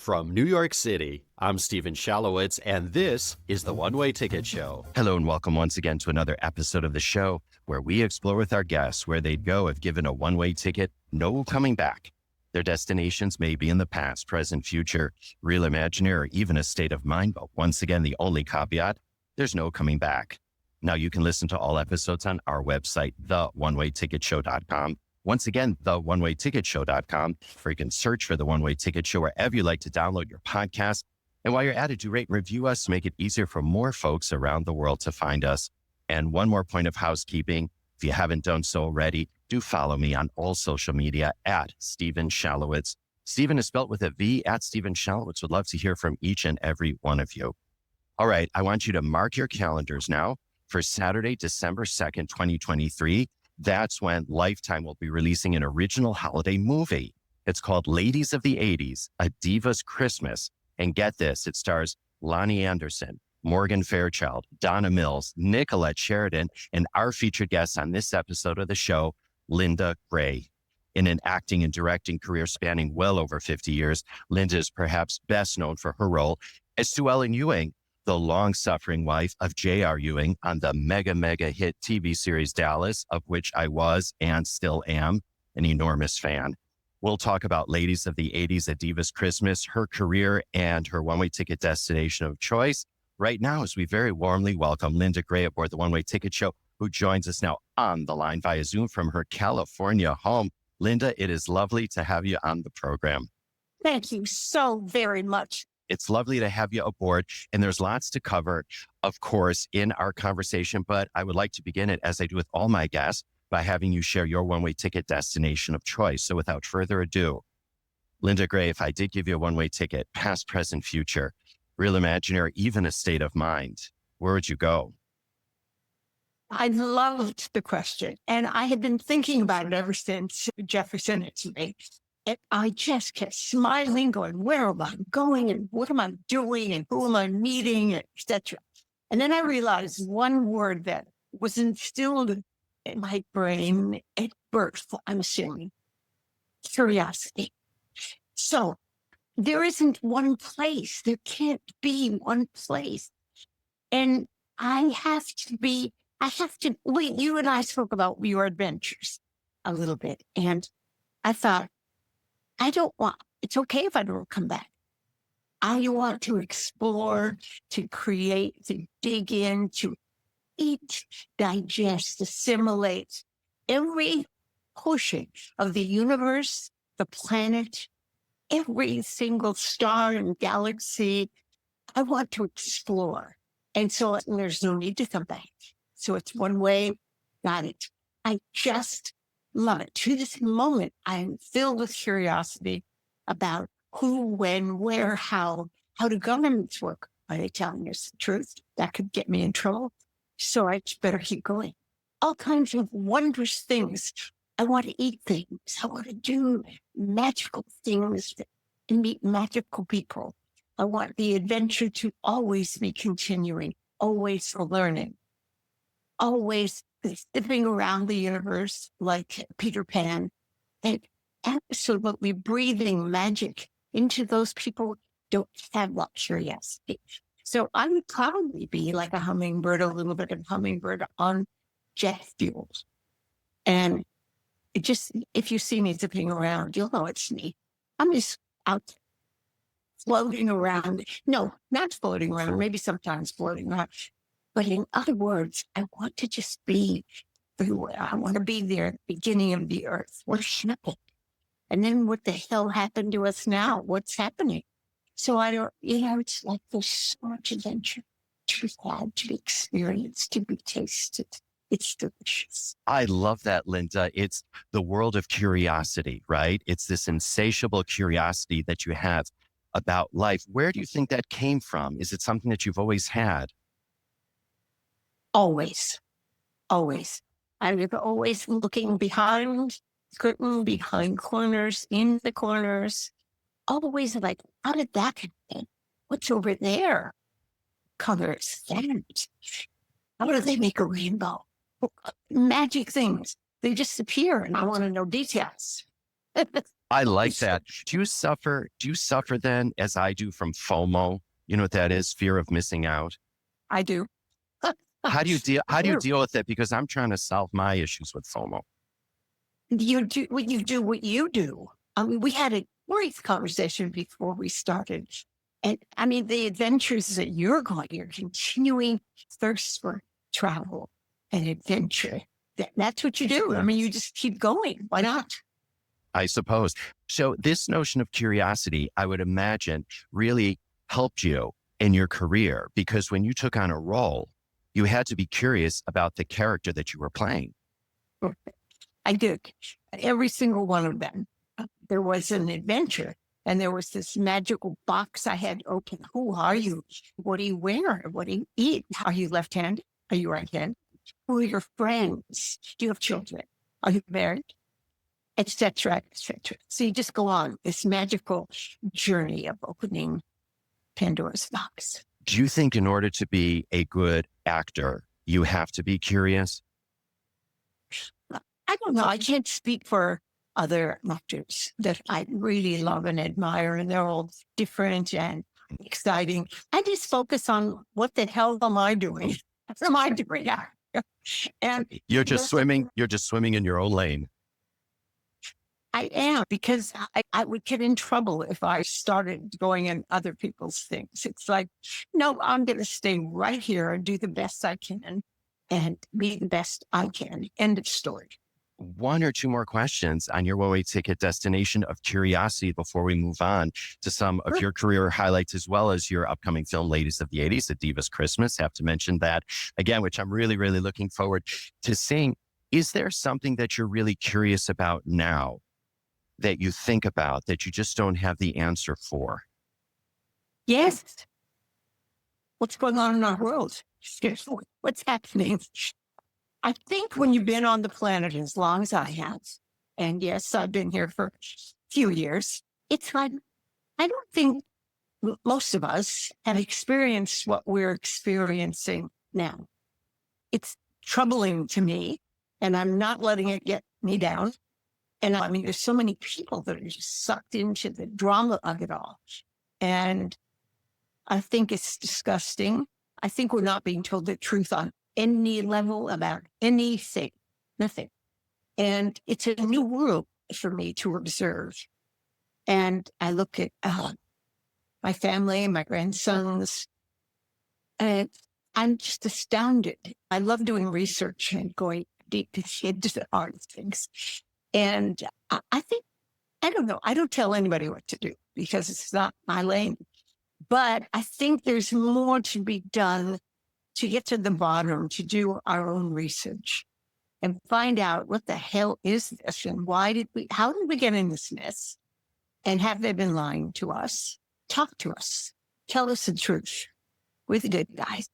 From New York City, I'm Steven Shalowitz, and this is the One Way Ticket Show. Hello and welcome once again to another episode of the show where we explore with our guests where they'd go if given a one-way ticket, no coming back. Their destinations may be in the past, present, future, real, imaginary, or even a state of mind. But once again, the only caveat, there's no coming back. Now you can listen to all episodes on our website, theonewayticketshow.com. Once again, theonewayticketshow.com, where you can search for The One Way Ticket Show wherever you like to download your podcast. And while you're at it, do rate and review us to make it easier for more folks around the world to find us. And one more point of housekeeping, if you haven't done so already, do follow me on all social media at Steven Shalowitz. Steven is spelled with a V, at Steven Shalowitz. Would love to hear from each and every one of you. All right, I want you to mark your calendars now for Saturday, December 2nd, 2023. That's when Lifetime will be releasing an original holiday movie. It's called Ladies of the 80s, A Diva's Christmas. And get this, it stars Lonnie Anderson, Morgan Fairchild, Donna Mills, Nicolette Sheridan, and our featured guest on this episode of the show, Linda Gray. In an acting and directing career spanning well over 50 years, Linda is perhaps best known for her role as Sue Ellen Ewing, the long-suffering wife of J.R. Ewing on the mega hit TV series Dallas, of which I was and still am an enormous fan. We'll talk about Ladies of the 80s, A Diva's Christmas, her career, and her one-way ticket destination of choice. Right now, as we very warmly welcome Linda Gray aboard the One Way Ticket Show, who joins us now on the line via Zoom from her California home. Linda, it is lovely to have you on the program. Thank you so very much. It's lovely to have you aboard, and there's lots to cover, of course, in our conversation, but I would like to begin it, as I do with all my guests, by having you share your one-way ticket destination of choice. So without further ado, Linda Gray, if I did give you a one-way ticket, past, present, future, real, imaginary, even a state of mind, where would you go? I loved the question, and I had been thinking about it ever since Jefferson sent it to me. And I just kept smiling, going, where am I going and what am I doing and who am I meeting, etc. And then I realized one word that was instilled in my brain at birth, I'm assuming, curiosity. So there isn't one place. There can't be one place. And wait, you and I spoke about your adventures a little bit. And I thought, it's okay if I don't come back. I want to explore, to create, to dig in, to eat, digest, assimilate every portion of the universe, the planet, every single star and galaxy. I want to explore. And so there's no need to come back. So it's one way. Got it. I just love it. To this moment, I'm filled with curiosity about who, when, where, how do governments work? Are they telling us the truth? That could get me in trouble. So I better keep going. All kinds of wondrous things. I want to eat things. I want to do magical things and meet magical people. I want the adventure to always be continuing, always learning, always zipping around the universe like Peter Pan, and absolutely breathing magic into those people who don't have that curiosity. So I would probably be like a hummingbird, a little bit of hummingbird on jet fuel. And if you see me zipping around, you'll know it's me. I'm just out floating around. No, not floating around, maybe sometimes floating around. But in other words, I want to just be everywhere. I want to be there at the beginning of the earth. What happened? And then what the hell happened to us now? What's happening? So it's like there's so much adventure to be had, to be experienced, to be tasted. It's delicious. I love that, Linda. It's the world of curiosity, right? It's this insatiable curiosity that you have about life. Where do you think that came from? Is it something that you've always had? Always. I was always looking behind curtain, behind corners, in the corners. Always like, how did that happen? What's over there? Colors, that. How do they make a rainbow? Magic things. They just appear and I want to know details. I like that. Do you suffer then, as I do, from FOMO? You know what that is? Fear of missing out. I do. How do you I do. deal with it? Because I'm trying to solve my issues with FOMO. You do what you do. I mean, we had a brief conversation before we started. And I mean, the adventures that you're continuing thirst for travel and adventure. That's what you do. I mean, you just keep going. Why not? I suppose. So this notion of curiosity, I would imagine, really helped you in your career, because when you took on a role, you had to be curious about the character that you were playing. I did. Every single one of them. There was an adventure, and there was this magical box I had open. Who are you? What do you wear? What do you eat? Are you left-handed? Are you right-handed? Who are your friends? Do you have children? Are you married? Etc., etc. So you just go on this magical journey of opening Pandora's box. Do you think in order to be a good actor, you have to be curious? I don't know. I can't speak for other actors that I really love and admire, and they're all different and exciting. I just focus on what the hell am I doing? What am I doing? And You're just swimming in your own lane. I am, because I would get in trouble if I started going in other people's things. It's like, no, I'm going to stay right here and do the best I can and be the best I can. End of story. One or two more questions on your one-way ticket destination of curiosity before we move on to some of your career highlights, as well as your upcoming film, Ladies of the 80s, A Diva's Christmas. Have to mention that again, which I'm really, really looking forward to seeing. Is there something that you're really curious about now that you think about that you just don't have the answer for? Yes. What's going on in our world? What's happening? I think when you've been on the planet as long as I have, and yes, I've been here for a few years, it's like, I don't think most of us have experienced what we're experiencing now. It's troubling to me, and I'm not letting it get me down. And I mean, there's so many people that are just sucked into the drama of it all. And I think it's disgusting. I think we're not being told the truth on any level about anything, nothing. And it's a new world for me to observe. And I look at my family, my grandsons, and I'm just astounded. I love doing research and going deep into the art of things. And I think, I don't know, I don't tell anybody what to do because it's not my lane. But I think there's more to be done to get to the bottom, to do our own research and find out what the hell is this and how did we get in this mess? And have they been lying to us? Talk to us. Tell us the truth. We're the good guys.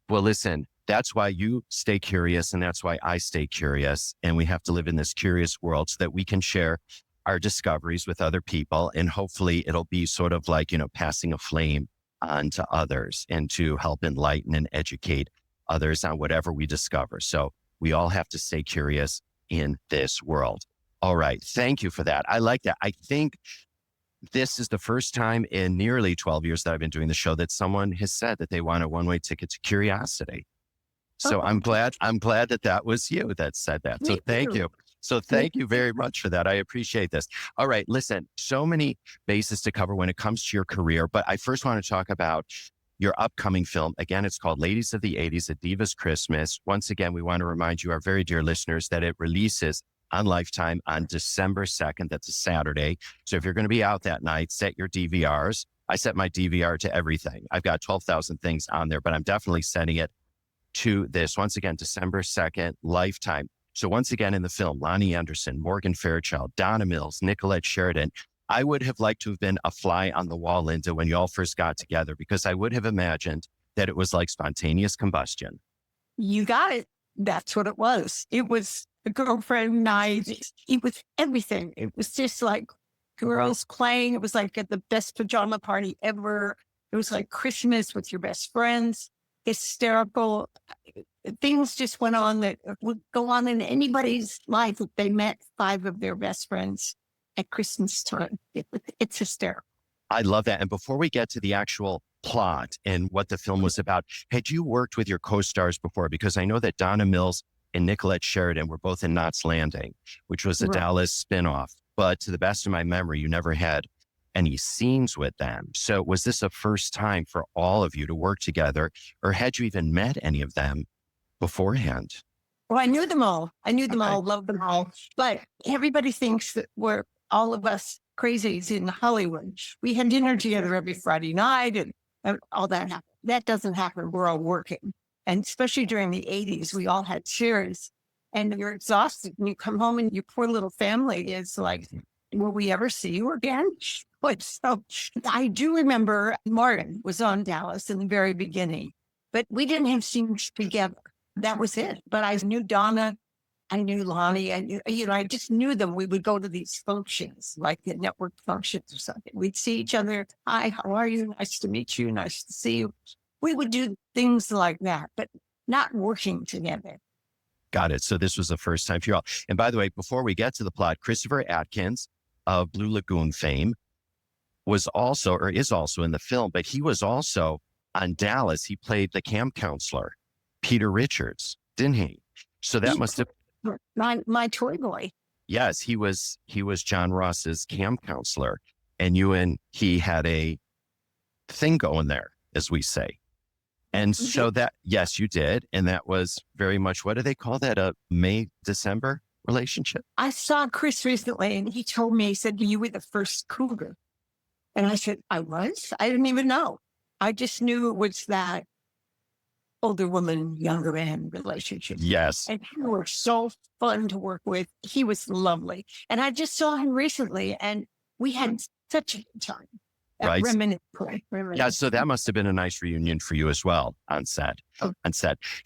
Well, listen, that's why you stay curious, and that's why I stay curious. And we have to live in this curious world so that we can share our discoveries with other people. And hopefully it'll be sort of like, passing a flame on to others and to help enlighten and educate others on whatever we discover. So we all have to stay curious in this world. All right. Thank you for that. I like that. I think this is the first time in nearly 12 years that I've been doing the show that someone has said that they want a one-way ticket to curiosity. So I'm glad that was you that said that. So thank you. So thank you very much for that. I appreciate this. All right, listen, so many bases to cover when it comes to your career, but I first want to talk about your upcoming film. Again, it's called Ladies of the 80s, A Diva's Christmas. Once again, we want to remind you, our very dear listeners, that it releases on Lifetime on December 2nd. That's a Saturday. So if you're going to be out that night, set your DVRs. I set my DVR to everything. I've got 12,000 things on there, but I'm definitely setting it to this. Once again, December 2nd, Lifetime. So once again, in the film, Lonnie Anderson, Morgan Fairchild, Donna Mills, Nicolette Sheridan. I would have liked to have been a fly on the wall, Linda, when you all first got together, because I would have imagined that it was like spontaneous combustion. You got it. That's what it was. It was a girlfriend night. It was everything. It was just like girls playing. It was like at the best pajama party ever. It was like Christmas with your best friends. Hysterical things just went on that would go on in anybody's life if they met 5 of their best friends at Christmas time. It's hysterical. I love that. And before we get to the actual plot and what the film was about, had you worked with your co-stars before? Because I know that Donna Mills and Nicolette Sheridan were both in Knots Landing, which was a Dallas spinoff. But to the best of my memory, you never had any scenes with them. So was this a first time for all of you to work together, or had you even met any of them beforehand? Well, I knew them all. Loved them all. But everybody thinks that we're all of us crazies in Hollywood. We had dinner together every Friday night and all that happened. That doesn't happen. We're all working. And especially during the 80s, we all had shares and you're exhausted and you come home and your poor little family is like, will we ever see you again? But so I do remember Martin was on Dallas in the very beginning, but we didn't have scenes together. That was it. But I knew Donna, I knew Lonnie, I just knew them. We would go to these functions, like the network functions or something. We'd see each other. Hi, how are you? Nice to meet you. Nice to see you. We would do things like that, but not working together. Got it. So this was the first time for you all. And by the way, before we get to the plot, Christopher Atkins of Blue Lagoon fame was also, or is also in the film, but he was also on Dallas. He played the camp counselor, Peter Richards, didn't he? So that must have my toy boy. Yes, he was John Ross's camp counselor, and you and he had a thing going there, as we say. And so that, yes, you did. And that was very much, what do they call that? A May-December relationship? I saw Chris recently and he told me, he said, you were the first cougar. And I said, I was? I didn't even know. I just knew it was that older woman, younger man relationship. Yes. And he was so fun to work with. He was lovely. And I just saw him recently and we had such a good time. Right. Reminiscent. Yeah. So that must have been a nice reunion for you as well on set.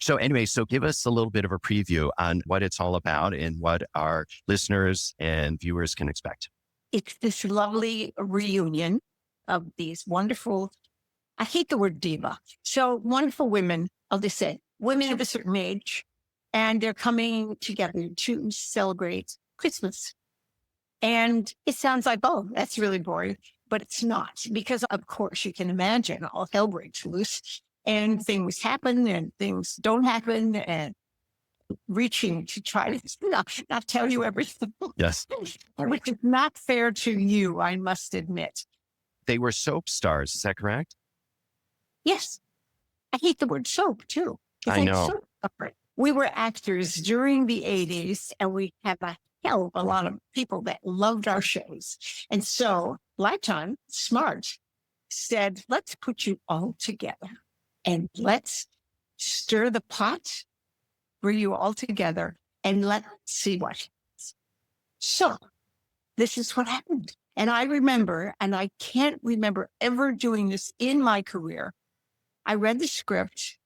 So anyway, so give us a little bit of a preview on what it's all about and what our listeners and viewers can expect. It's this lovely reunion of these wonderful, I hate the word diva. So wonderful women, I'll just say, women of a certain age, and they're coming together to celebrate Christmas. And it sounds like, oh, that's really boring. But it's not, because of course you can imagine all hell breaks loose and things happen and things don't happen and reaching to try to not tell you everything. Yes. Which is not fair to you, I must admit. They were soap stars, is that correct? Yes. I hate the word soap too. I know. We were actors during the 80s and we have a hell of a lot of people that loved our shows. And so Lifetime, smart, said, let's put you all together and let's stir the pot, bring you all together, and let's see what happens. So this is what happened. And I remember, and I can't remember ever doing this in my career. I read the script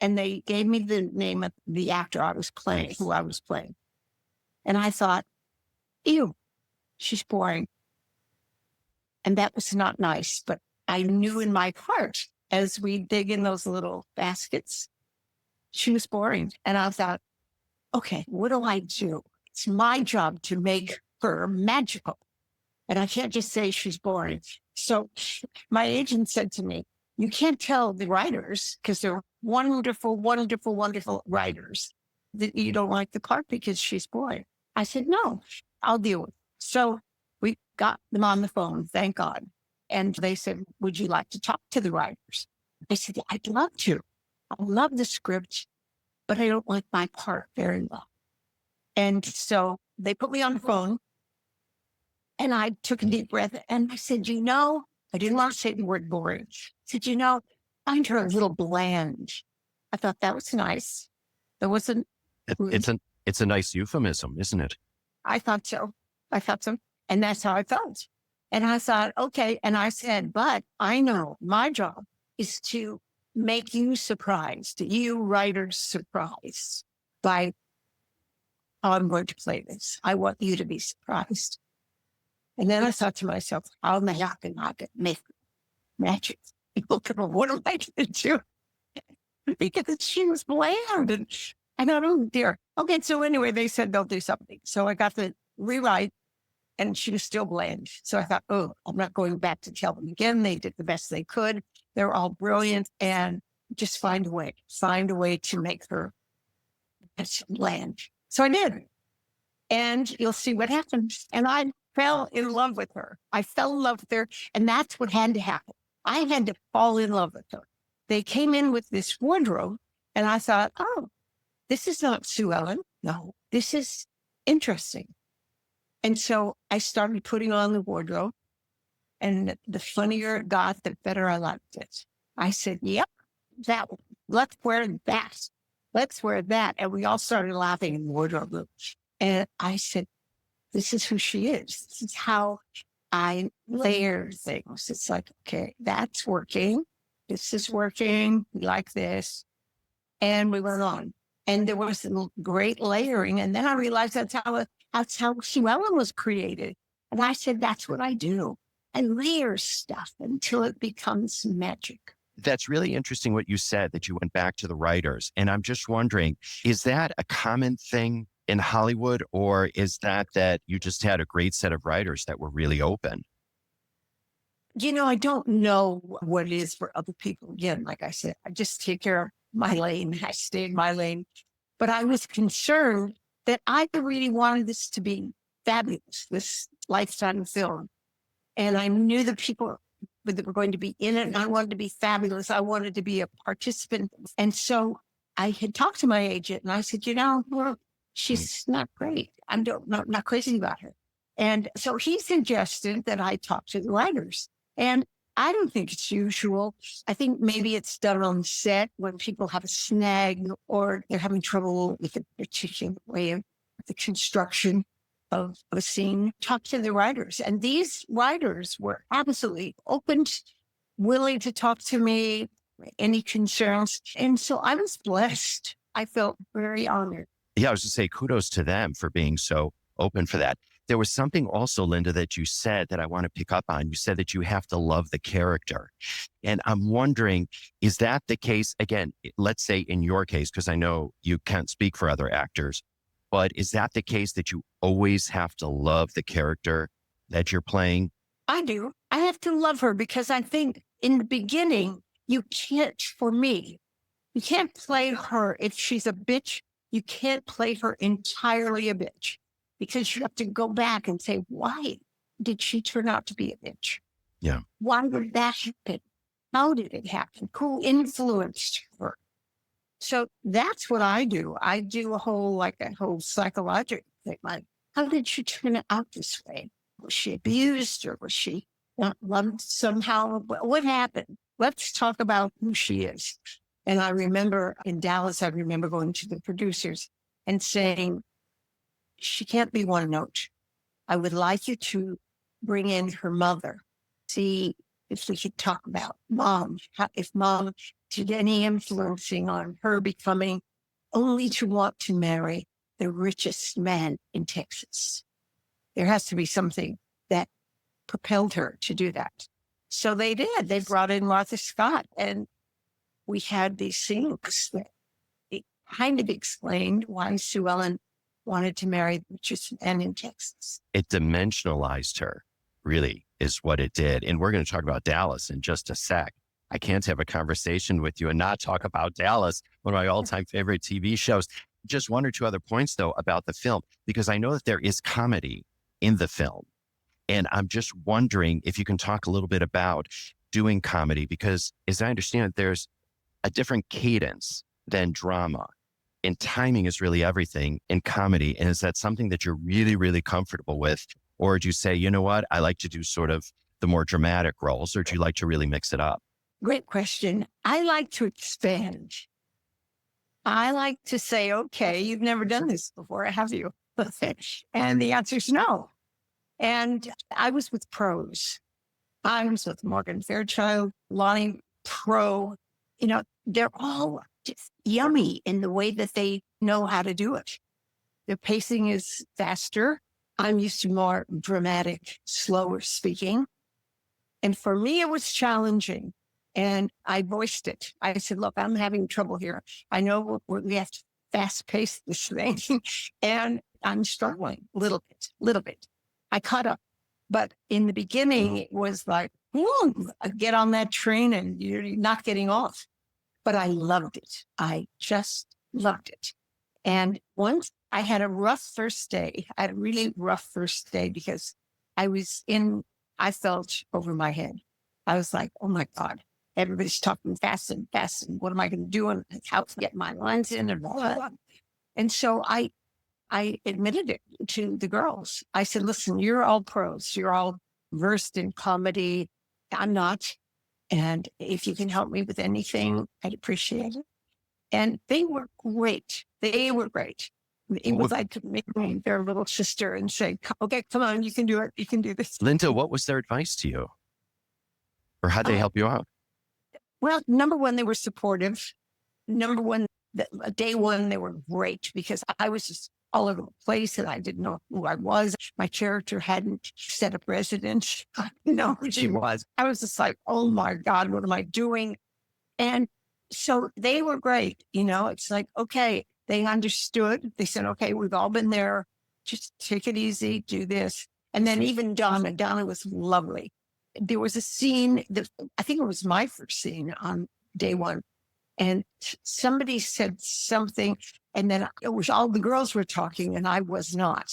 and they gave me the name of the actor I was playing, who I was playing. And I thought, ew, she's boring. And that was not nice, but I knew in my heart, as we dig in those little baskets, she was boring. And I thought, okay, what do I do? It's my job to make her magical. And I can't just say she's boring. So my agent said to me, you can't tell the writers, because they're wonderful, wonderful, wonderful writers, that you don't like the part because she's boring. I said, no, I'll deal with it. So we got them on the phone, thank God. And they said, would you like to talk to the writers? I said, I'd love to. I love the script, but I don't like my part very well. And so they put me on the phone and I took a deep breath and I said, I didn't want to say the word boring. I said, I find her a little bland. I thought that was nice. There wasn't. It's a nice euphemism, isn't it? I thought so. And that's how I felt. And I thought, okay. And I said, but I know my job is to make you surprised, you writers surprised by how I'm going to play this. I want you to be surprised. And then I thought to myself, how am I not going to make magic? What am I going to do? Because she was bland. And I thought, oh dear. Okay, so anyway, they said they'll do something. So I got the rewrite and she was still bland. So I thought, oh, I'm not going back to tell them again. They did the best they could. They're all brilliant, and just find a way to make her bland. So I did. And you'll see what happens. And I fell in love with her. I fell in love with her. And that's what had to happen. I had to fall in love with her. They came in with this wardrobe, and I thought, oh, this is not Sue Ellen. No, this is interesting. And so I started putting on the wardrobe, and the funnier it got, the better I liked it. I said, yep, that one. Let's wear that. Let's wear that. And we all started laughing in the wardrobe room. And I said, this is who she is. This is how I layer things. It's like, okay, that's working. This is working. We like this. And we went on. And there was great layering. And then I realized that's how Sue Ellen was created. And I said, that's what I do. I layer stuff until it becomes magic. That's really interesting what you said, that you went back to the writers. And I'm just wondering, is that a common thing in Hollywood, or is that you just had a great set of writers that were really open? I don't know what it is for other people. Again, like I said, I just take care of my lane. I stay in my lane. But I was concerned that I really wanted this to be fabulous, this lifetime film. And I knew the people that were going to be in it, and I wanted to be fabulous. I wanted to be a participant. And so I had talked to my agent, and I said, she's not great. I'm not crazy about her. And so he suggested that I talk to the writers. And I don't think it's usual. I think maybe it's done on set when people have a snag or they're having trouble with a particular way of the construction of a scene. Talk to the writers. And these writers were absolutely open, willing to talk to me, any concerns. And so I was blessed. I felt very honored. Yeah, I was going to say kudos to them for being so open for that. There was something also, Linda, that you said that I want to pick up on. You said that you have to love the character. And I'm wondering, is that the case? Again, let's say in your case, because I know you can't speak for other actors, but is that the case that you always have to love the character that you're playing? I do. I have to love her because I think in the beginning, you can't play her if she's a bitch. You can't play her entirely a bitch, because you have to go back and say, why did she turn out to be a bitch? Yeah. Why did that happen? How did it happen? Who influenced her? So that's what I do. I do a whole psychological thing. Like, how did she turn out this way? Was she abused, or was she not loved somehow? What happened? Let's talk about who she is. And I remember in Dallas, I remember going to the producers and saying, she can't be one note. I would like you to bring in her mother. See if we could talk about mom, if mom did any influencing on her becoming only to want to marry the richest man in Texas. There has to be something that propelled her to do that. So they did. They brought in Martha Scott, and we had these scenes that it kind of explained why Sue Ellen wanted to marry the richest man in Texas. It dimensionalized her, really, is what it did. And we're going to talk about Dallas in just a sec. I can't have a conversation with you and not talk about Dallas, one of my all-time favorite TV shows. Just one or two other points, though, about the film, because I know that there is comedy in the film. And I'm just wondering if you can talk a little bit about doing comedy, because as I understand it, there's a different cadence than drama. And timing is really everything in comedy. And is that something that you're really, really comfortable with? Or do you say, you know what, I like to do sort of the more dramatic roles, or do you like to really mix it up? Great question. I like to expand. I like to say, okay, you've never done this before, have you? And the answer is no. And I was with pros. I was with Morgan Fairchild, Lonnie Pro. They're all just yummy in the way that they know how to do it. Their pacing is faster. I'm used to more dramatic, slower speaking. And for me, it was challenging. And I voiced it. I said, look, I'm having trouble here. I know we have to fast pace this thing. And I'm struggling a little bit. I caught up. But in the beginning, it was like, "Whoa, get on that train and you're not getting off." But I loved it. I just loved it. And once I had a rough first day, I had a really rough first day because I felt over my head. I was like, oh my God, everybody's talking fast and fast. And what am I going to do? And how to get my lines in and blah, blah, blah. And so I admitted it to the girls. I said, listen, you're all pros. You're all versed in comedy. I'm not. And if you can help me with anything, I'd appreciate it. And they were great. They were great. It was like to make me their little sister and say, okay, come on, you can do it. You can do this. Linda, what was their advice to you? Or how'd they help you out? Well, number one, they were supportive. Number one, day one, they were great because I was just all over the place and I didn't know who I was. My character hadn't set up residence. I didn't know who she was. I was just like, oh my God, what am I doing? And so they were great. It's like, okay, they understood. They said, okay, we've all been there. Just take it easy, do this. And then even Donna was lovely. There was a scene that I think it was my first scene on day one. And somebody said something, and then it was all the girls were talking and I was not.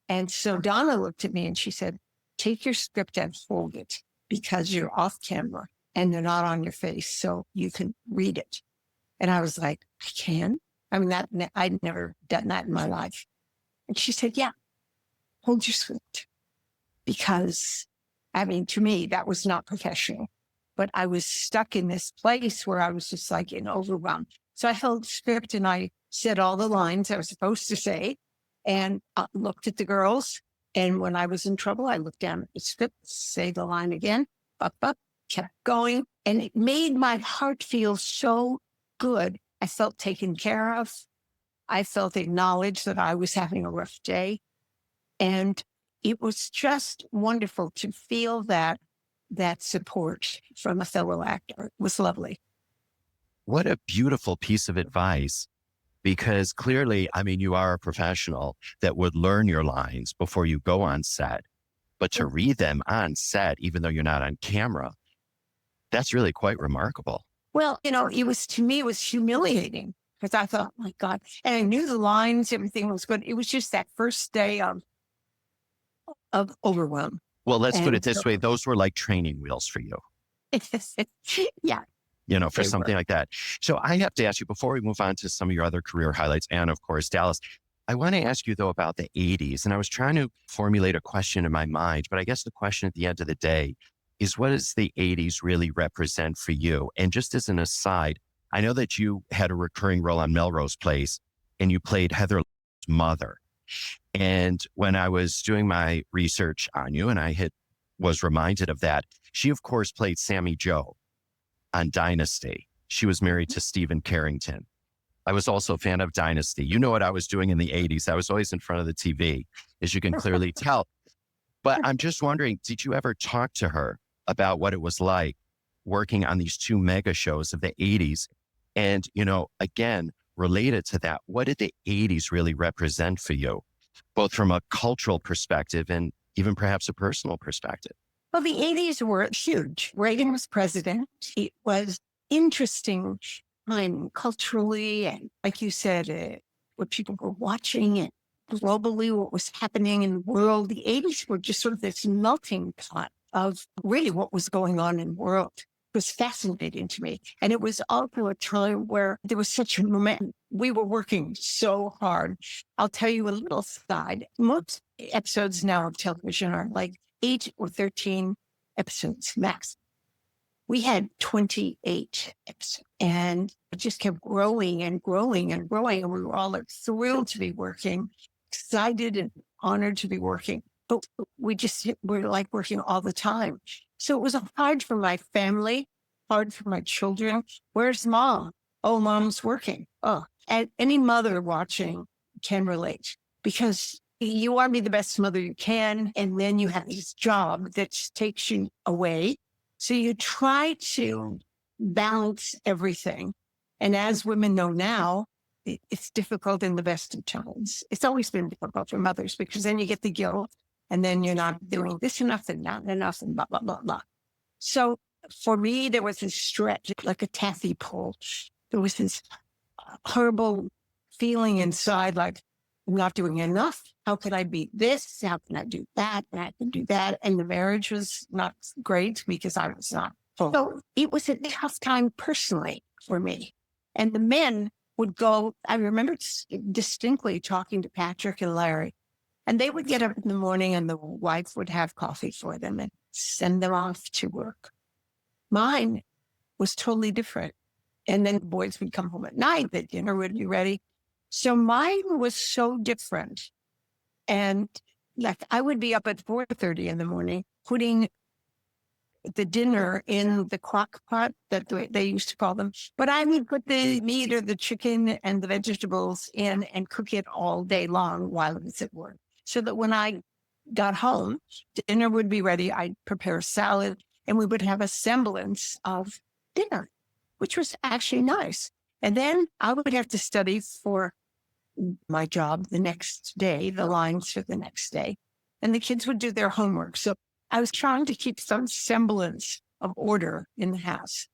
And so Donna looked at me and she said, take your script and hold it because you're off camera and they're not on your face. So you can read it. And I was like, I can? I mean, I'd never done that in my life. And she said, yeah, hold your script. Because, I mean, to me, that was not professional. But I was stuck in this place where I was just like in overwhelm. So I held the script and I said all the lines I was supposed to say and looked at the girls. And when I was in trouble, I looked down at the script, say the line again, up, kept going. And it made my heart feel so good. I felt taken care of. I felt acknowledged that I was having a rough day. And it was just wonderful to feel that support from a fellow actor. It was lovely. What a beautiful piece of advice, because clearly, I mean, you are a professional that would learn your lines before you go on set, but to read them on set, even though you're not on camera, that's really quite remarkable. Well, to me, it was humiliating because I thought, oh my God, and I knew the lines, everything was good. It was just that first day of overwhelm. Well, let's put it this way. Those were like training wheels for you. Yeah. For something like that. So I have to ask you, before we move on to some of your other career highlights, and of course, Dallas, I want to ask you though about the 80s. And I was trying to formulate a question in my mind, but I guess the question at the end of the day is, what does the 80s really represent for you? And just as an aside, I know that you had a recurring role on Melrose Place and you played Heather's mother. And when I was doing my research on you and I was reminded of that, she of course played Sammy Jo on Dynasty. She was married to Stephen Carrington. I was also a fan of Dynasty. You know what I was doing in the 80s. I was always in front of the TV, as you can clearly tell. But I'm just wondering, did you ever talk to her about what it was like working on these two mega shows of the 80s? And, again, related to that, what did the 80s really represent for you, both from a cultural perspective and even perhaps a personal perspective? Well, the 80s were huge. Reagan was president. It was interesting time culturally. And like you said, what people were watching and globally, what was happening in the world. The 80s were just sort of this melting pot of really what was going on in the world. It was fascinating to me. And it was also a time where there was such a momentum. We were working so hard. I'll tell you a little side. Most episodes now of television are like 8 or 13 episodes max. We had 28 episodes and it just kept growing and growing and growing. And we were all like thrilled to be working, excited and honored to be working. But we're like working all the time. So it was hard for my family, hard for my children. Where's mom? Oh, mom's working. Oh, and any mother watching can relate because you want to be the best mother you can. And then you have this job that takes you away. So you try to balance everything. And as women know now, it's difficult in the best of times. It's always been difficult for mothers because then you get the guilt And then you're not doing this enough and not enough and blah, blah, blah, blah. So for me, there was this stretch, like a taffy pull. There was this horrible feeling inside, like, I'm not doing enough. How could I be this? How can I do that? And I can do that. And the marriage was not great because I was not full. So it was a tough time personally for me. And the men would go, I remember distinctly talking to Patrick and Larry, and they would get up in the morning and the wife would have coffee for them and send them off to work. Mine was totally different. And then the boys would come home at night, the dinner would be ready. So mine was so different. And like I would be up at 4:30 in the morning, putting the dinner in the crock pot that they used to call them. But I would put the meat or the chicken and the vegetables in and cook it all day long while it was at work. So that when I got home, dinner would be ready. I'd prepare a salad and we would have a semblance of dinner, which was actually nice. And then I would have to study for my job the next day, the lines for the next day. And the kids would do their homework. So I was trying to keep some semblance of order in the house.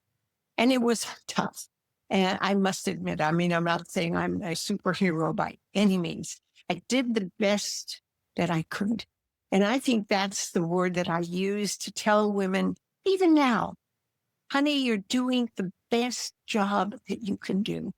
And it was tough. And I must admit, I mean, I'm not saying I'm a superhero by any means. I did the best that I could. And I think that's the word that I use to tell women, even now, honey, you're doing the best job that you can do.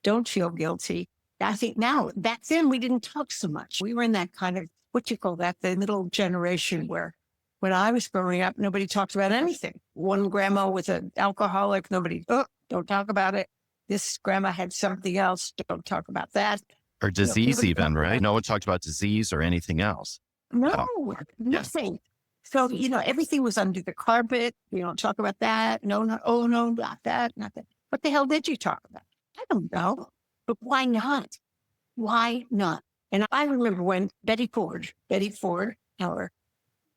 Don't feel guilty. I think now, back then, we didn't talk so much. We were in that kind of, what you call that, the middle generation where when I was growing up, nobody talked about anything. One grandma was an alcoholic. Nobody, don't talk about it. This grandma had something else. Don't talk about that. Or disease even, right? No one talked about disease or anything else. No, nothing. So, everything was under the carpet. We don't talk about that. No, not that, not that. What the hell did you talk about? I don't know. But why not? Why not? And I remember when Betty Ford, our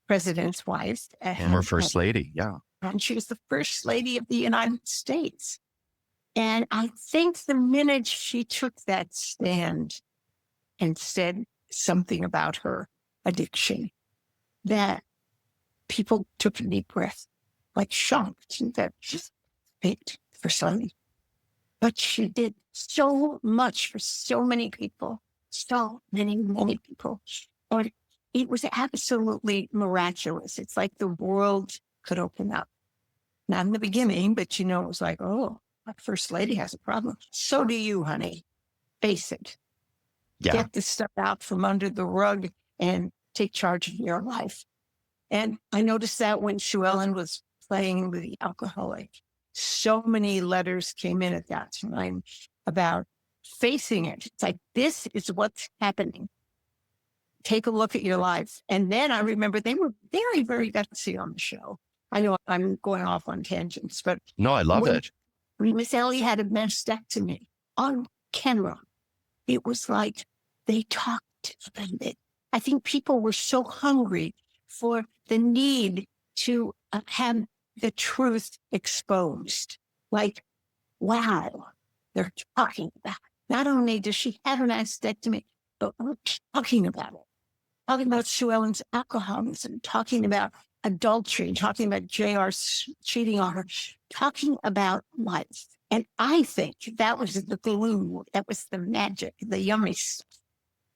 president's wife. Former First Lady, yeah. And she was the First Lady of the United States. And I think the minute she took that stand and said something about her addiction, that people took a deep breath, like shocked that she's picked for something. But she did so much for so many people, many people. And it was absolutely miraculous. It's like the world could open up. Not in the beginning, but it was like, oh, my First Lady has a problem. So do you, honey. Face it. Yeah. Get this stuff out from under the rug and take charge of your life. And I noticed that when Sue Ellen was playing the alcoholic, so many letters came in at that time about facing it. It's like, this is what's happening. Take a look at your life. And then I remember they were very, very gutsy on the show. I know I'm going off on tangents, but no, I love it. When Miss Ellie had a mastectomy on camera, it was like they talked about it. I think people were so hungry for the need to have the truth exposed. Like, wow, they're talking about it. Not only does she have a mastectomy, but we're talking about it. Talking about Sue Ellen's alcoholism, talking about adultery, talking about JR cheating on her, talking about life. And I think that was the glue, that was the magic, the yummy stuff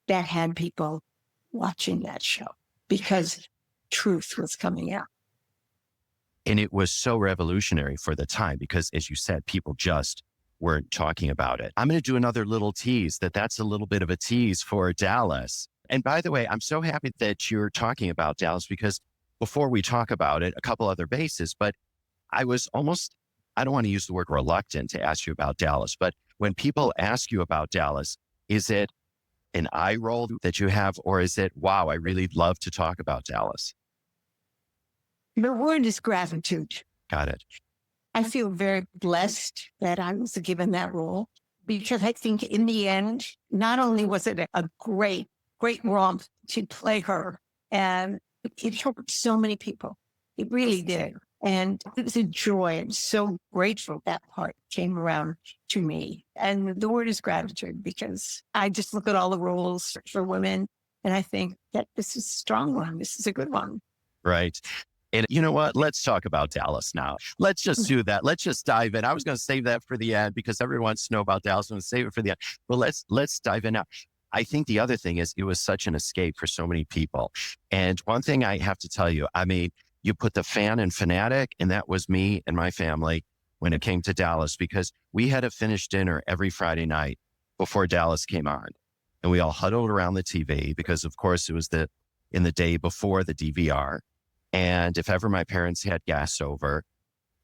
that had people watching that show because truth was coming out. And it was so revolutionary for the time because, as you said, people just weren't talking about it. I'm going to do another little tease that's a little bit of a tease for Dallas. And by the way, I'm so happy that you're talking about Dallas because before we talk about it, a couple other bases, but I was almost, I don't want to use the word reluctant to ask you about Dallas, but when people ask you about Dallas, is it an eye roll that you have, or is it, wow, I really love to talk about Dallas? The word is gratitude. Got it. I feel very blessed that I was given that role because I think in the end, not only was it a great romp to play her, and it helped so many people. It really did. And it was a joy. I'm so grateful that part came around to me. And the word is gratitude because I just look at all the roles for women And I think that this is a strong one. This is a good one. Right. And you know what? Let's talk about Dallas now. Let's just do that. Let's just dive in. I was going to save that for the end because everyone wants to know about Dallas. I'm going to save it for the end. But let's dive in now. I think the other thing is it was such an escape for so many people. And one thing I have to tell you, I mean, you put the fan and fanatic, and that was me and my family when it came to Dallas, because we had to finish dinner every Friday night before Dallas came on. And we all huddled around the TV because, of course, it was in the day before the DVR. And if ever my parents had guests over,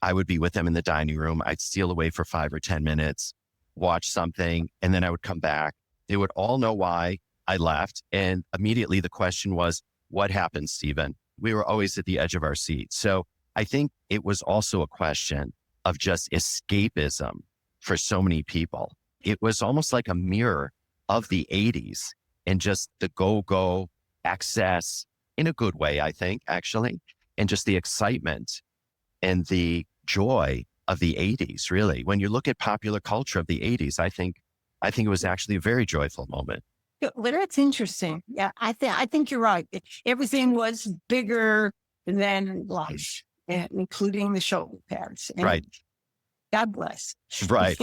I would be with them in the dining room. I'd steal away for 5 or 10 minutes, watch something, and then I would come back. They would all know why I left. And immediately the question was, what happened, Steven? We were always at the edge of our seat. So I think it was also a question of just escapism for so many people. It was almost like a mirror of the 80s and just the go-go excess in a good way, I think, actually, and just the excitement and the joy of the 80s, really. When you look at popular culture of the 80s, I think it was actually a very joyful moment. Well, that's interesting. Yeah, I think you're right. Everything was bigger than life, and including the shoulder pads. And Right. God bless. Right.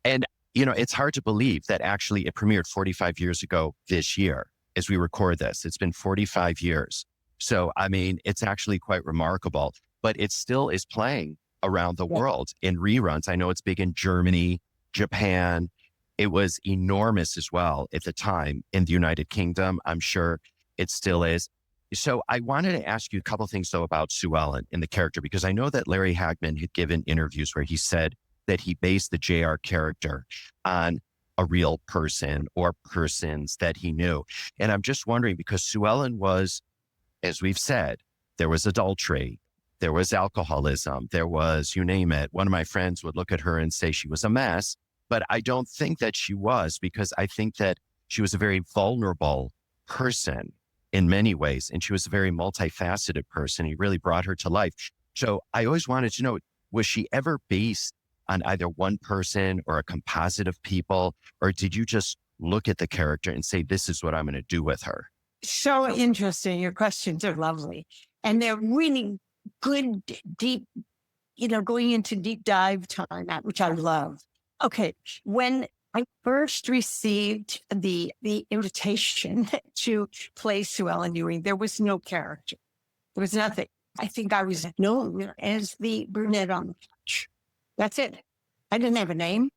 And, you know, it's hard to believe that actually it premiered 45 years ago this year as we record this. It's been 45 years. So, I mean, it's actually quite remarkable, but it still is playing around the world in reruns. I know it's big in Germany, Japan. It was enormous as well at the time in the United Kingdom. I'm sure it still is. So I wanted to ask you a couple of things, though, about Sue Ellen in the character, because I know that Larry Hagman had given interviews where he said that he based the JR character on a real person or persons that he knew. And I'm just wondering, because Sue Ellen was, as we've said, there was adultery, there was alcoholism, there was, you name it. One of my friends would look at her and say she was a mess, but I don't think that she was, because I think that she was a very vulnerable person in many ways. And she was a very multifaceted person. He really brought her to life. So I always wanted to know, was she ever based on either one person or a composite of people? Or did you just look at the character and say, this is what I'm going to do with her? So interesting. Your questions are lovely. And they're really good, deep, going into deep dive time, which I love. Okay. When I first received the invitation to play Sue Ellen Ewing, there was no character. There was nothing. I think I was known as the brunette on the couch. That's it. I didn't have a name.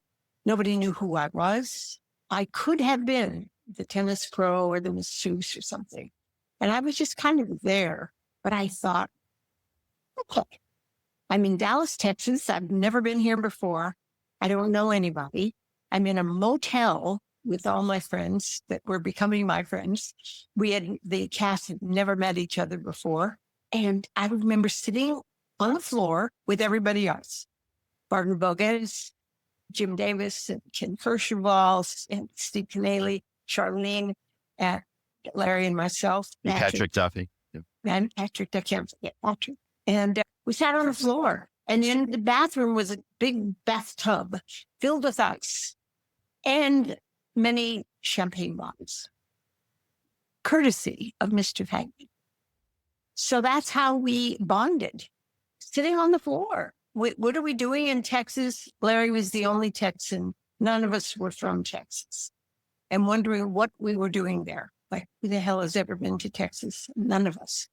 Nobody knew who I was. I could have been the tennis pro or the masseuse or something. And I was just kind of there. But I thought, okay, I'm in Dallas, Texas. I've never been here before. I don't know anybody. I'm in a motel with all my friends that were becoming my friends. The cast had never met each other before. And I remember sitting on the floor with everybody else. Barton Bogues, Jim Davis, and Ken Kercheval, and Steve Canale, Charlene, and Larry and myself. Patrick Duffy. Yeah. And Patrick, I can't forget Patrick. And we sat on the floor. And in the bathroom was a big bathtub filled with ice and many champagne bottles, courtesy of Mr. Hagman. So that's how we bonded, sitting on the floor. What are we doing in Texas? Larry was the only Texan. None of us were from Texas. And wondering what we were doing there. Like, who the hell has ever been to Texas? None of us.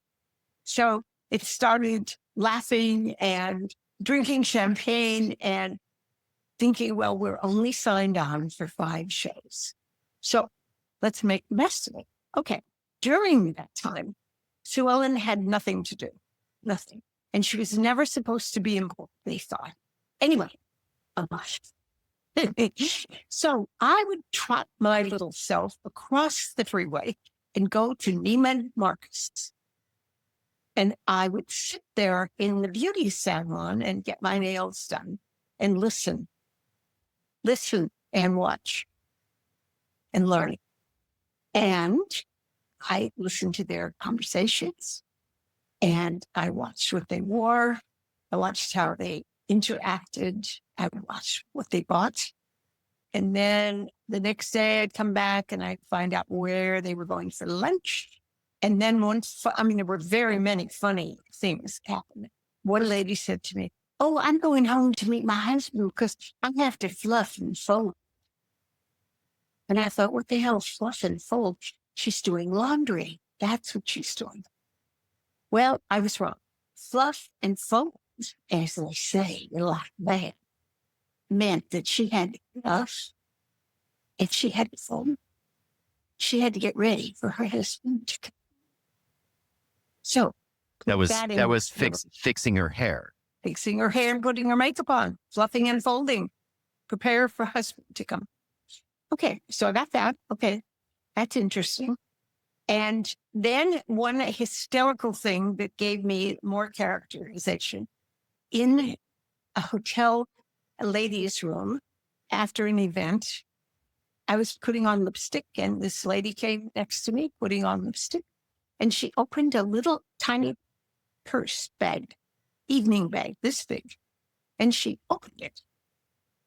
So it started laughing and drinking champagne and thinking, well, we're only signed on for 5 shows. So let's make the best of it. Okay. During that time, Sue Ellen had nothing to do. Nothing. And she was never supposed to be important, they thought. Anyway, a mush. So I would trot my little self across the freeway and go to Neiman Marcus. And I would sit there in the beauty salon and get my nails done and listen and watch and learn. And I listened to their conversations and I watched what they wore. I watched how they interacted. I watched what they bought. And then the next day I'd come back and I'd find out where they were going for lunch. And then there were very many funny things happening. One lady said to me, "Oh, I'm going home to meet my husband because I have to fluff and fold." And I thought, what the hell, fluff and fold? She's doing laundry. That's what she's doing. Well, I was wrong. Fluff and fold, as they say, like that, meant that she had to fluff and she had to fold. She had to get ready for her husband to come. So that was fixing her hair. Fixing her hair and putting her makeup on, fluffing and folding, prepare for husband to come. Okay, so I got that. Okay, that's interesting. And then one hysterical thing that gave me more characterization, in a hotel ladies' room after an event, I was putting on lipstick and this lady came next to me putting on lipstick, and she opened a little tiny purse bag, evening bag, this big, and she opened it.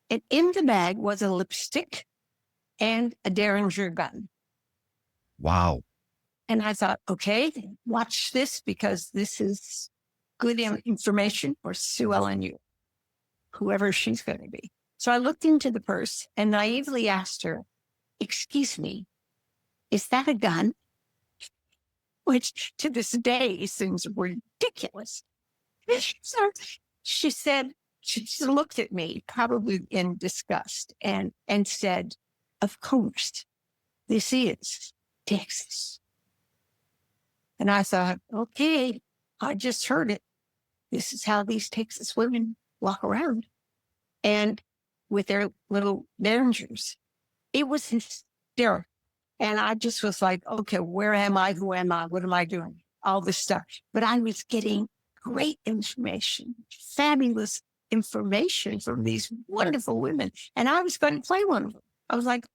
And in the bag was a lipstick and a Derringer gun. Wow. And I thought, okay, watch this because this is good information for Sue Ellen Ewing, whoever she's going to be. So I looked into the purse and naively asked her, "Excuse me, is that a gun?" Which to this day seems ridiculous. So she said, she just looked at me, probably in disgust, and said, "Of course, this is Texas." And I thought, okay, I just heard it. This is how these Texas women walk around. And with their little Derringers. It was hysterical. And I just was like, okay, where am I? Who am I? What am I doing? All this stuff. But I was getting great information, fabulous information from these wonderful women. And I was going to play one of them. I was like,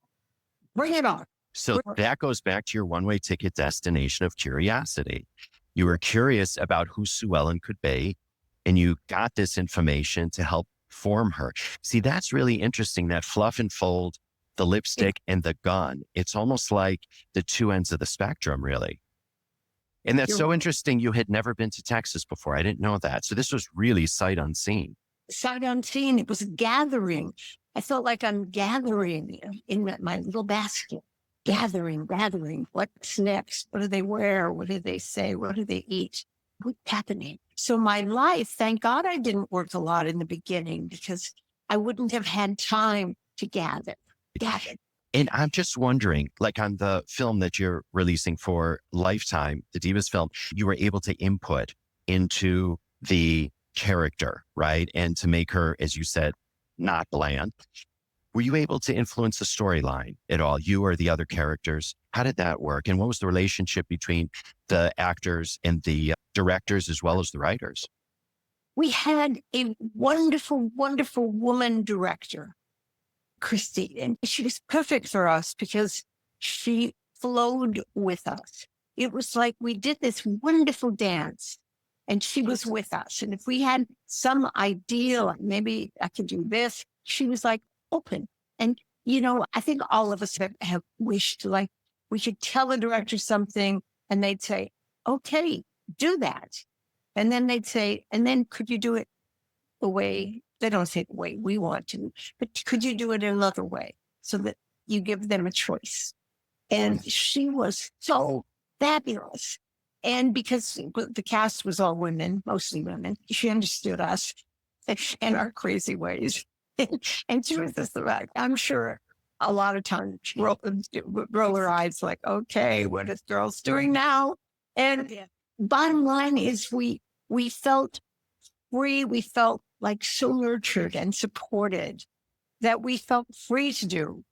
bring it on. So that goes back to your one-way ticket destination of curiosity. You were curious about who Sue Ellen could be, and you got this information to help form her. See, that's really interesting, that fluff and fold, the lipstick and the gun. It's almost like the two ends of the spectrum, really. And that's so interesting. You had never been to Texas before. I didn't know that. So this was really sight unseen. Sight unseen. It was a gathering. I felt like I'm gathering in my little basket. Gathering. What's next? What do they wear? What do they say? What do they eat? What's happening? So my life, thank God I didn't work a lot in the beginning because I wouldn't have had time to gather. And I'm just wondering, like on the film that you're releasing for Lifetime, the Divas film, you were able to input into the character, right? And to make her, as you said, not bland. Were you able to influence the storyline at all, you or the other characters? How did that work? And what was the relationship between the actors and the directors as well as the writers? We had a wonderful, wonderful woman director, Christy, and she was perfect for us because she flowed with us. It was like we did this wonderful dance and she was with us. And if we had some idea, like maybe I could do this, she was like open. And, you know, I think all of us have wished like we could tell the director something and they'd say, okay, do that. And then they'd say, and then could you do it the way, they don't say the way we want to, but could you do it another way so that you give them a choice? And she was so fabulous. And because the cast was all women, mostly women, she understood us and our crazy ways. And she was just like, I'm sure a lot of times she roll her eyes like, okay, what is girls doing now? And bottom line is we felt free. We felt like so nurtured and supported that we felt free to do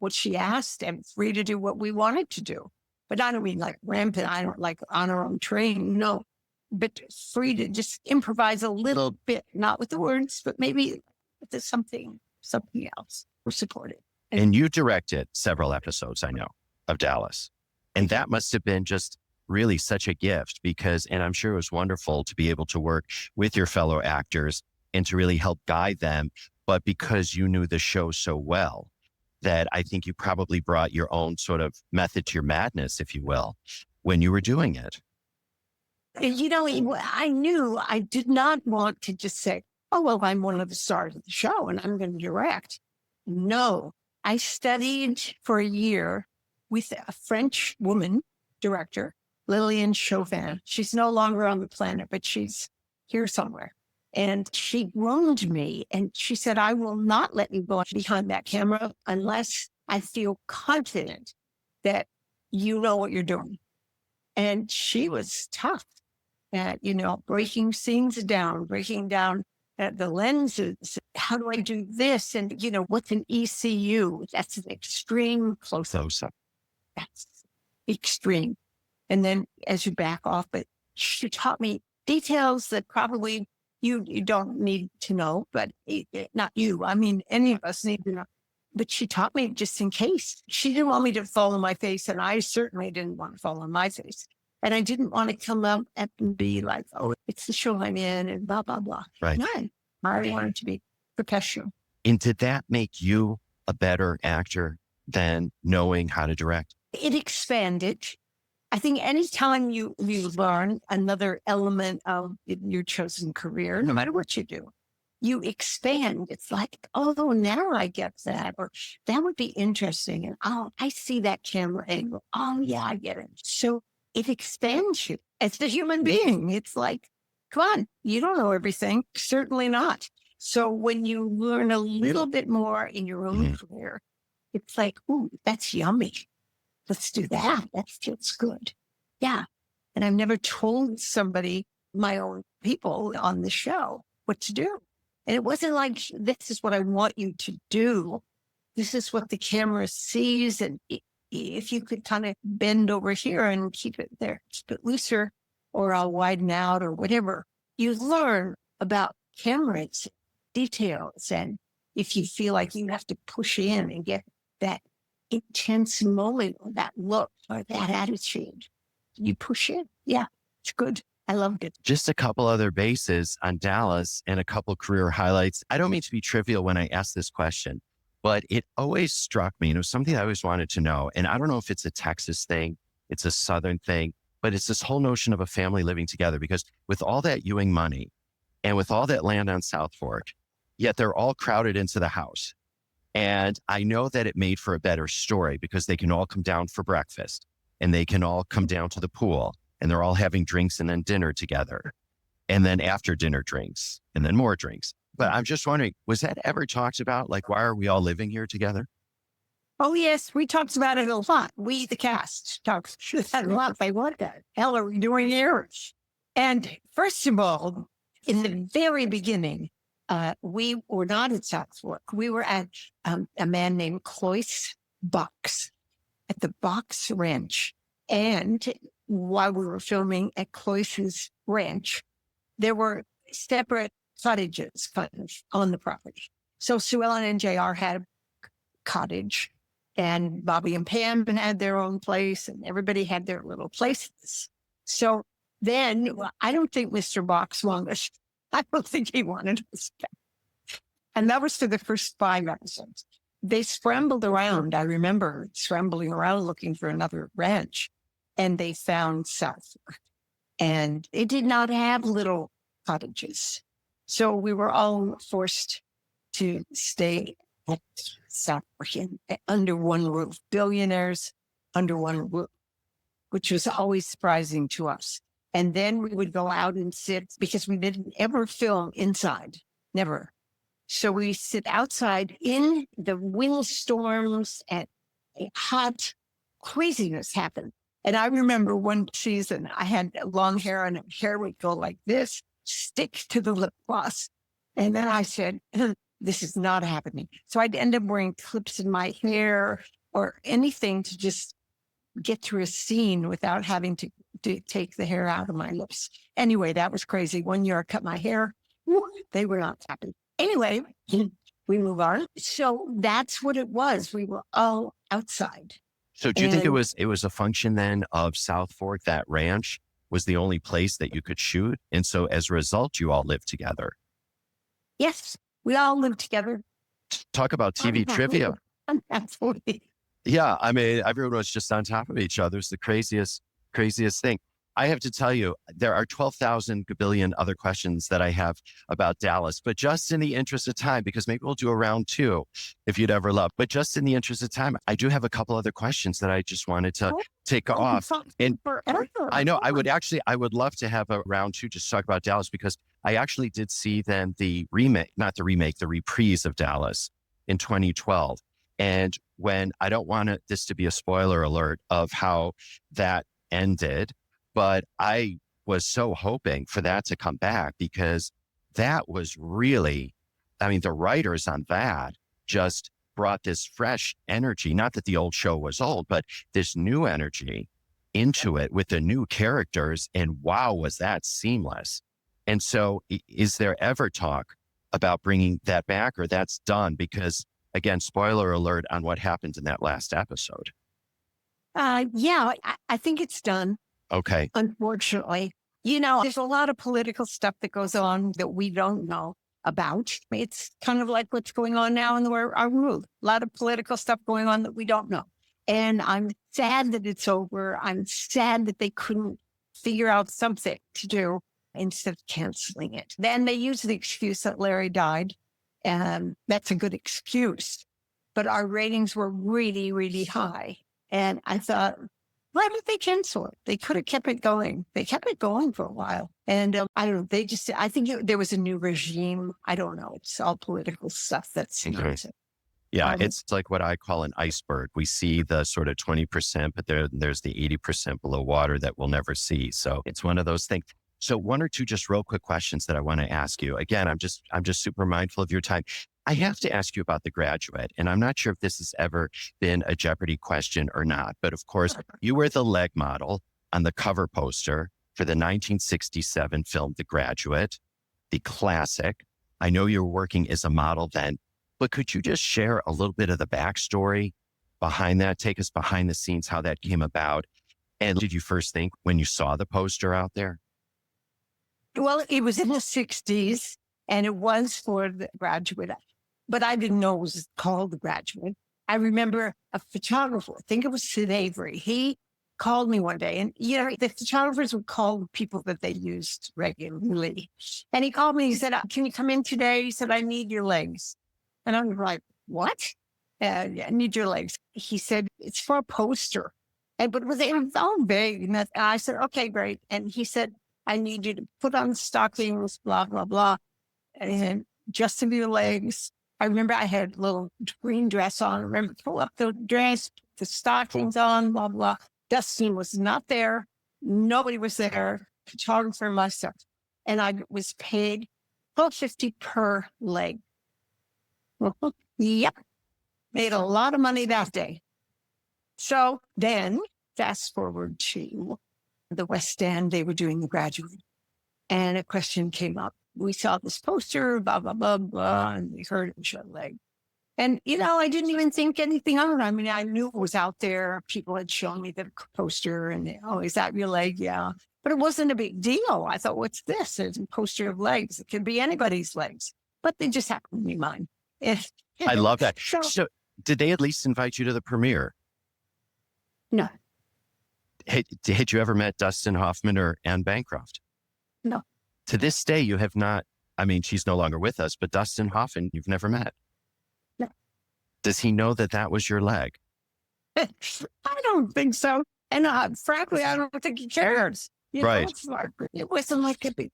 what she asked and free to do what we wanted to do. But I don't mean like rampant. I don't like on our own train. No, but free to just improvise a little bit, not with the words, but maybe with something else. We're supported. And you directed several episodes, I know, of Dallas. And that must have been just really such a gift because, and I'm sure it was wonderful to be able to work with your fellow actors and to really help guide them. But because you knew the show so well, that I think you probably brought your own sort of method to your madness, if you will, when you were doing it. I knew I did not want to just say, oh, well, I'm one of the stars of the show and I'm going to direct. No, I studied for a year with a French woman director, Lillian Chauvin. She's no longer on the planet, but she's here somewhere. And she groomed me and she said, I will not let you go behind that camera unless I feel confident that you know what you're doing. And she was tough at, breaking scenes down, breaking down the lenses. How do I do this? And, what's an ECU? That's an extreme close-up. That's extreme. And then as you back off, but she taught me details that probably you don't need to know, but not you. I mean, any of us need to know. But she taught me just in case. She didn't want me to fall on my face, and I certainly didn't want to fall on my face. And I didn't want to come up and be like, oh, it's the show I'm in and blah, blah, blah. Right. No, I wanted to be professional. And did that make you a better actor than knowing how to direct? It expanded. I think anytime you learn another element of your chosen career, no matter what you do, you expand. It's like, oh, now I get that. Or that would be interesting. And oh, I see that camera angle. Oh, yeah, I get it. So it expands you as a human being. It's like, come on, you don't know everything. Certainly not. So when you learn a little bit more in your own career, it's like, ooh, that's yummy. Let's do that. That feels good. Yeah. And I've never told somebody, my own people on the show, what to do. And it wasn't like, this is what I want you to do. This is what the camera sees. And if you could kind of bend over here and keep it there, keep it looser, or I'll widen out or whatever. You learn about cameras, details. And if you feel like you have to push in and get that intense moment or that look or that attitude, you push in. Yeah, it's good. I loved it. Just a couple other bases on Dallas and a couple career highlights. I don't mean to be trivial when I ask this question, but it always struck me, and it was something I always wanted to know. And I don't know if it's a Texas thing, it's a Southern thing, but it's this whole notion of a family living together, because with all that Ewing money and with all that land on Southfork, yet they're all crowded into the house. And I know that it made for a better story because they can all come down for breakfast and they can all come down to the pool and they're all having drinks and then dinner together. And then after dinner drinks and then more drinks. But I'm just wondering, was that ever talked about? Like, why are we all living here together? Oh, yes. We talked about it a lot. We, the cast, talked about it a lot. Like, what the hell are we doing here? And first of all, in the very beginning, we were not at Southfork. We were at a man named Cloyce Box at the Box Ranch. And while we were filming at Cloyce's ranch, there were separate cottages on the property. So Sue Ellen and JR had a cottage, and Bobby and Pam had their own place, and everybody had their little places. So then I don't think Mr. Box wanted us. I don't think he wanted us back. And that was for the first 5 episodes. They scrambled around. I remember scrambling around looking for another ranch, and they found Southfork. And it did not have little cottages. So we were all forced to stay at Southfork under one roof, billionaires under one roof, which was always surprising to us. And then we would go out and sit, because we didn't ever film inside, never. So we sit outside in the windstorms and hot craziness happened. And I remember one season I had long hair and hair would go like this, stick to the lip gloss. And then I said, this is not happening. So I'd end up wearing clips in my hair or anything to just get through a scene without having to take the hair out of my lips. Anyway, that was crazy. One year I cut my hair. They were not happy. Anyway, we move on. So that's what it was. We were all outside. So do you think it was a function then of Southfork, that ranch was the only place that you could shoot? And so as a result, you all lived together? Yes, we all lived together. Talk about TV trivia. Absolutely. Yeah, I mean, everyone was just on top of each other. It's the craziest thing. I have to tell you, there are 12,000 billion other questions that I have about Dallas, but just in the interest of time, because maybe we'll do a round two if you'd ever love, but just in the interest of time, I do have a couple other questions that I just wanted to take off. And I know I would love to have a round two, just talk about Dallas, because I actually did see then the reprise of Dallas in 2012. And when I don't want this to be a spoiler alert of how that ended, but I was so hoping for that to come back, because that was really, I mean, the writers on that just brought this fresh energy. Not that the old show was old, but this new energy into it with the new characters. And wow, was that seamless. And so is there ever talk about bringing that back, or that's done? Because again, spoiler alert on what happened in that last episode. Yeah, I think it's done. Okay. Unfortunately, there's a lot of political stuff that goes on that we don't know about. It's kind of like what's going on now in our world. A lot of political stuff going on that we don't know. And I'm sad that it's over. I'm sad that they couldn't figure out something to do instead of canceling it. Then they use the excuse that Larry died. And that's a good excuse. But our ratings were really, really high. And I thought, why did they cancel it? They could have kept it going. They kept it going for a while. And I don't know, I think there was a new regime. I don't know. It's all political stuff that's nonsense. Yeah, it's like what I call an iceberg. We see the sort of 20%, but there's the 80% below water that we'll never see. So it's one of those things. So one or two just real quick questions that I want to ask you. Again, I'm just super mindful of your time. I have to ask you about The Graduate, and I'm not sure if this has ever been a Jeopardy question or not, but of course, you were the leg model on the cover poster for the 1967 film, The Graduate, the classic. I know you were working as a model then, but could you just share a little bit of the backstory behind that? Take us behind the scenes, how that came about. And what did you first think when you saw the poster out there? Well, it was in the 60s, and it was for The Graduate. But I didn't know it was called The Graduate. I remember a photographer, I think it was Sid Avery. He called me one day, and the photographers would call people that they used regularly. And he called me, he said, can you come in today? He said, I need your legs. And I was like, what? Yeah, I need your legs. He said, it's for a poster. But it was all vague. And I said, okay, great. And he said, I need you to put on stockings, blah, blah, blah. And just to your legs. I remember I had a little green dress on. I remember pull up the dress, the stockings on, blah, blah. Dustin was not there. Nobody was there. Photographer, myself. And I was paid $12.50 per leg. Yep. Made a lot of money that day. So then fast forward to the West End, they were doing The Graduate. And a question came up. We saw this poster, blah, blah, blah, blah, and we heard it short leg. And, I didn't even think anything of it. I mean, I knew it was out there. People had shown me the poster and, is that your leg? Yeah. But it wasn't a big deal. I thought, what's this? It's a poster of legs. It could be anybody's legs. But they just happened to be mine. I love that. So did they at least invite you to the premiere? No. Had you ever met Dustin Hoffman or Anne Bancroft? No. To this day, you have not. I mean, she's no longer with us, but Dustin Hoffman, you've never met. No. Does he know that was your leg? I don't think so. And frankly, I don't think he cares. Right. It wasn't like a big,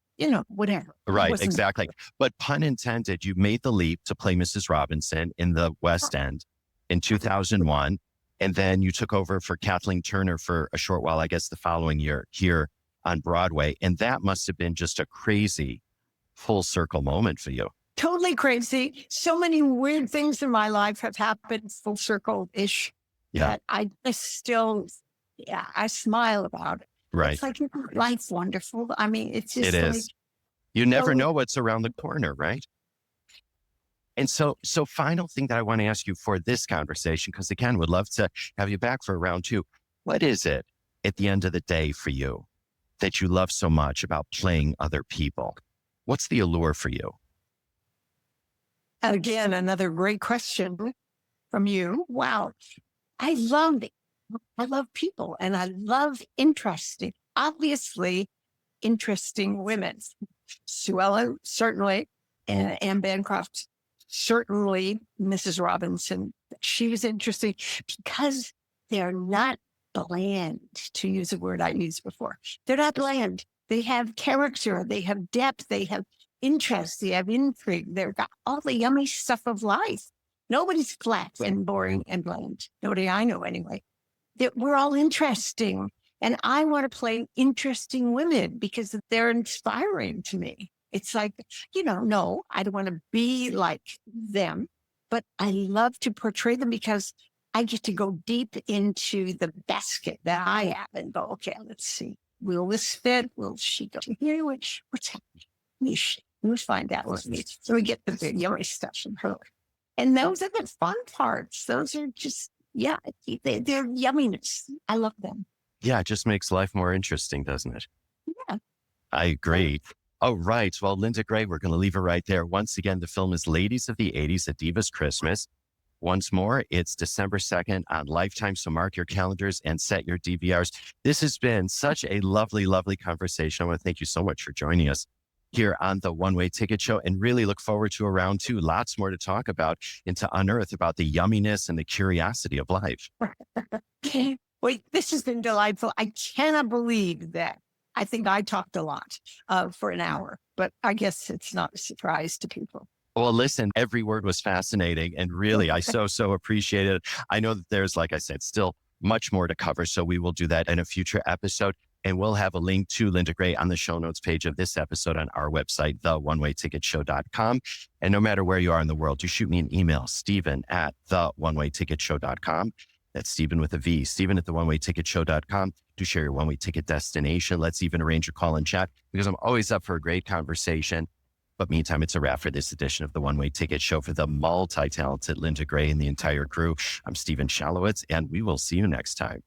whatever. Right, exactly. But pun intended, you made the leap to play Mrs. Robinson in the West End in 2001. And then you took over for Kathleen Turner for a short while, I guess the following year here on Broadway. And that must have been just a crazy full circle moment for you. Totally crazy. So many weird things in my life have happened full circle-ish. Yeah. That I still, I smile about it. Right. It's like, life's wonderful. I mean, it's just it is. You never know what's around the corner, right? And so final thing that I want to ask you for this conversation, because again, would love to have you back for round two. What is it at the end of the day for you that you love so much about playing other people? What's the allure for you? Again, another great question. from you. Wow. I love it. I love people and I love obviously interesting women. Sue Ellen, certainly, and Anne Bancroft, certainly. Mrs. Robinson, she was interesting because they're not bland, to use a word I used before. They're not bland. They have character, they have depth, they have interest, they have intrigue. They've got all the yummy stuff of life. Nobody's flat and boring and bland. Nobody I know anyway. We're all interesting. And I want to play interesting women because they're inspiring to me. It's like, no, I don't want to be like them, but I love to portray them because I get to go deep into the basket that I have and go, okay, let's see. Will this fit? Will she go here? What's happening? We'll find out. So we get the big yummy stuff from her. And those are the fun parts. Those are just, they're yumminess. I love them. Yeah, it just makes life more interesting, doesn't it? Yeah. I agree. Oh, right. Well, Linda Gray, we're going to leave it right there. Once again, the film is Ladies of the 80s, A Diva's Christmas. Once more, it's December 2nd on Lifetime, so mark your calendars and set your DVRs. This has been such a lovely, lovely conversation. I want to thank you so much for joining us here on the One Way Ticket Show and really look forward to a round 2. Lots more to talk about and to unearth about the yumminess and the curiosity of life. Wait, this has been delightful. I cannot believe that. I think I talked a lot for an hour, but I guess it's not a surprise to people. Well, listen, every word was fascinating. And really, I so appreciate it. I know that there's, like I said, still much more to cover. So we will do that in a future episode. And we'll have a link to Linda Gray on the show notes page of this episode on our website, theonewayticketshow.com. And no matter where you are in the world, you shoot me an email, Steven@theonewayticketshow.com. That's Steven with a V, Steven@theonewayticketshow.com. Do share your one-way ticket destination. Let's even arrange a call and chat because I'm always up for a great conversation. But meantime, it's a wrap for this edition of the One Way Ticket Show. For the multi-talented Linda Gray and the entire crew, I'm Steven Shalowitz, and we will see you next time.